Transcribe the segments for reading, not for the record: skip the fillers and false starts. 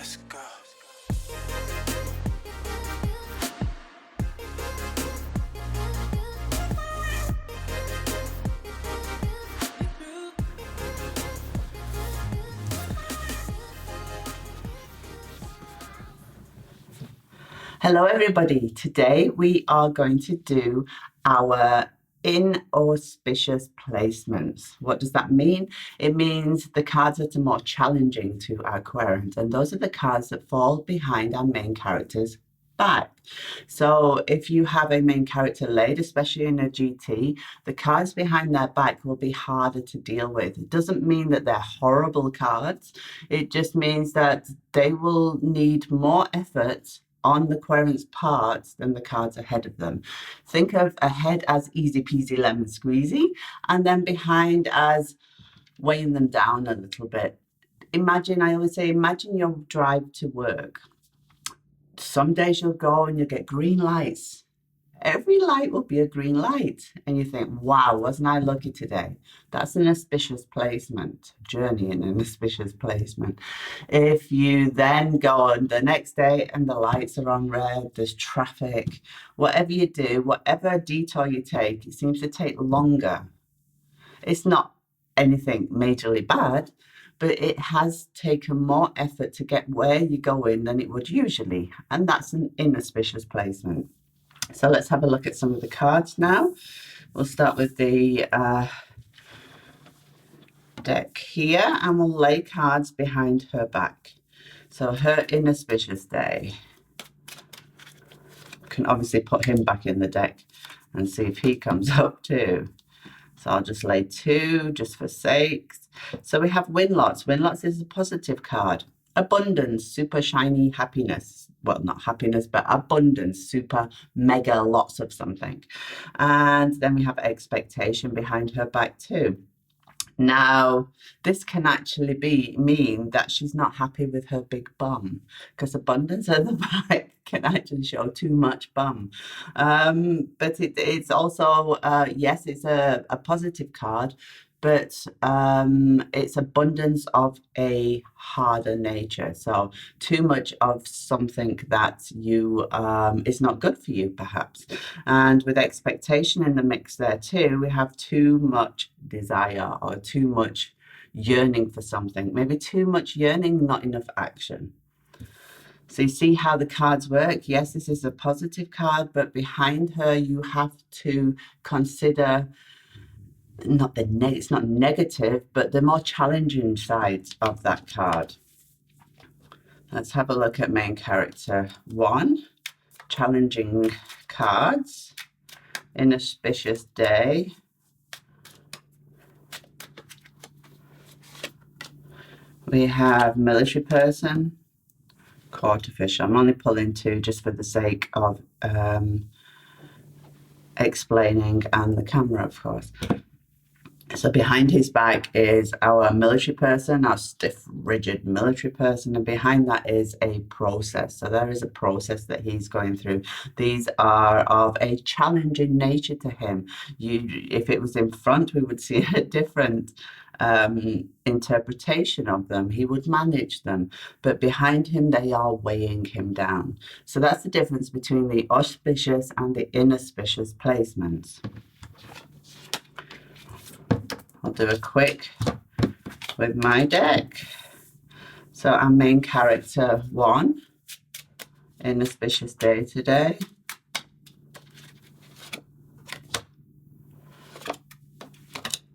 Let's go. Hello everybody, today we are going to do our inauspicious placements. What does that mean? It means the cards that are more challenging to our querent, and those are the cards that fall behind our main character's back. So if you have a main character laid, especially in a GT, the cards behind their back will be harder to deal with. It doesn't mean that they're horrible cards, it just means that they will need more effort on the querent's part than the cards ahead of them. Think of ahead as easy peasy lemon squeezy, and then behind as weighing them down a little bit. I always say, imagine your drive to work. Some days you'll go and you'll get green lights. Every light will be a green light. And you think, wow, wasn't I lucky today? That's an auspicious placement, journey in an auspicious placement. If you then go on the next day and the lights are on red, there's traffic, whatever you do, whatever detour you take, it seems to take longer. It's not anything majorly bad, but it has taken more effort to get where you're going than it would usually. And that's an inauspicious placement. So let's have a look at some of the cards now. We'll start with the deck here, and we'll lay cards behind her back. So her inauspicious day. Can obviously put him back in the deck and see if he comes up too. So I'll just lay two just for sakes. So we have win-lots. Win-lots is a positive card. Abundance, super shiny happiness. Well, not happiness, but abundance, super mega lots of something. And then we have expectation behind her back too. Now, this can actually mean that she's not happy with her big bum, because abundance at the back can actually show too much bum. But it's also, yes, it's a positive card, but it's abundance of a harder nature. So too much of something that you is not good for you, perhaps. And with expectation in the mix there too, we have too much desire or too much yearning for something. Maybe too much yearning, not enough action. So you see how the cards work? Yes, this is a positive card, but behind her you have to consider it's not negative, but the more challenging sides of that card. Let's have a look at main character 1. Challenging cards. Inauspicious day. We have military person, court official. I'm only pulling 2 just for the sake of explaining, and the camera, of course. So behind his back is our military person, our stiff, rigid military person, and behind that is a process. So there is a process that he's going through. These are of a challenging nature to him. If it was in front, we would see a different interpretation of them. He would manage them, but behind him, they are weighing him down. So that's the difference between the auspicious and the inauspicious placements. I'll do a quick with my deck. So our main character 1, inauspicious day today.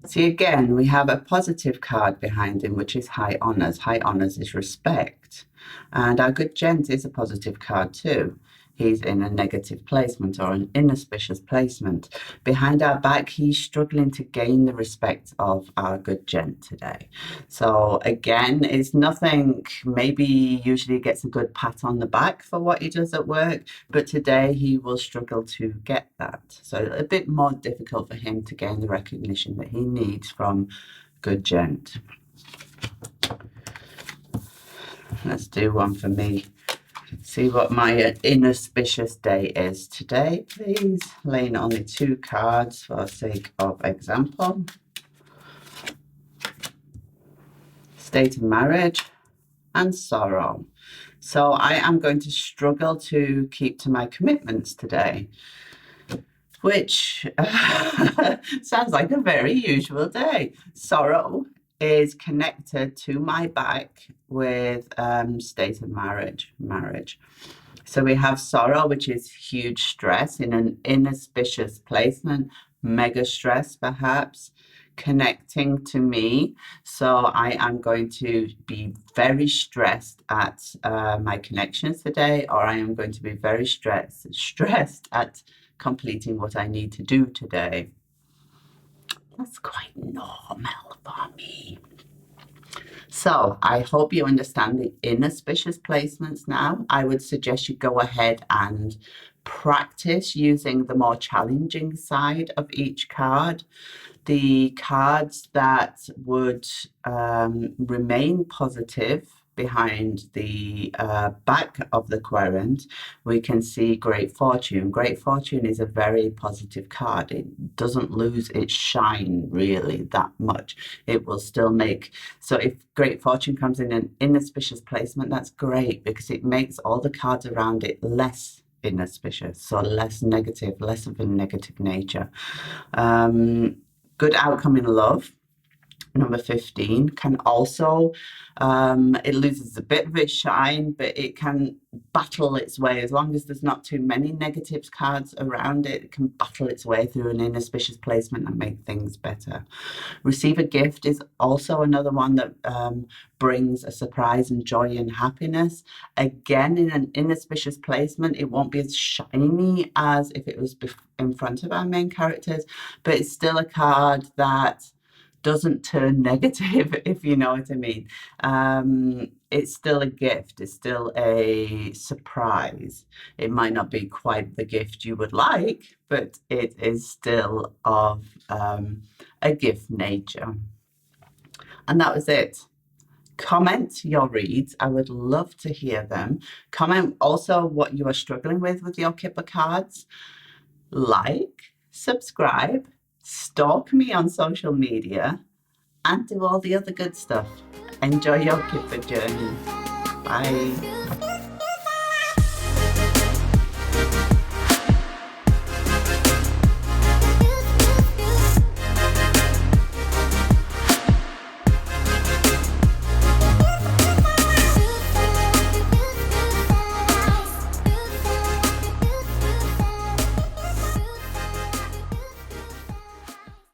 See, again, we have a positive card behind him, which is high honours. High honours is respect. And our good gent is a positive card too. He's in a negative placement or an inauspicious placement. Behind our back, he's struggling to gain the respect of our good gent today. So again, it's nothing, maybe usually gets a good pat on the back for what he does at work, but today he will struggle to get that. So a bit more difficult for him to gain the recognition that he needs from good gent. Let's do one for me. See what my inauspicious day is today, please. Laying only 2 cards for sake of example. State of marriage. and sorrow. So I am going to struggle to keep to my commitments today, which sounds like a very usual day. Sorrow is connected to my back with state of marriage. So we have sorrow, which is huge stress in an inauspicious placement, mega stress perhaps, connecting to me. So I am going to be very stressed at my connections today, or I am going to be very stressed at completing what I need to do today. That's quite normal for me. So I hope you understand the inauspicious placements now. I would suggest you go ahead and practice using the more challenging side of each card. The cards that would remain positive behind the back of the querent, we can see Great Fortune. Great Fortune is a very positive card. It doesn't lose its shine really that much. It will still make, so if Great Fortune comes in an inauspicious placement, that's great because it makes all the cards around it less inauspicious, so less negative, less of a negative nature. Good outcome in love, number 15, can also, it loses a bit of its shine, but it can battle its way. As long as there's not too many negatives cards around it, it can battle its way through an inauspicious placement and make things better. Receive a gift is also another one that brings a surprise and joy and happiness. Again, in an inauspicious placement, it won't be as shiny as if it was in front of our main characters, but it's still a card that doesn't turn negative, if you know what I mean. It's still a gift, it's still a surprise. It might not be quite the gift you would like, but it is still of a gift nature. And that was it. Comment your reads. I would love to hear them. Comment also what you are struggling with your Kipper cards. Like, subscribe, stalk me on social media, and do all the other good stuff. Enjoy your Kipper journey. Bye.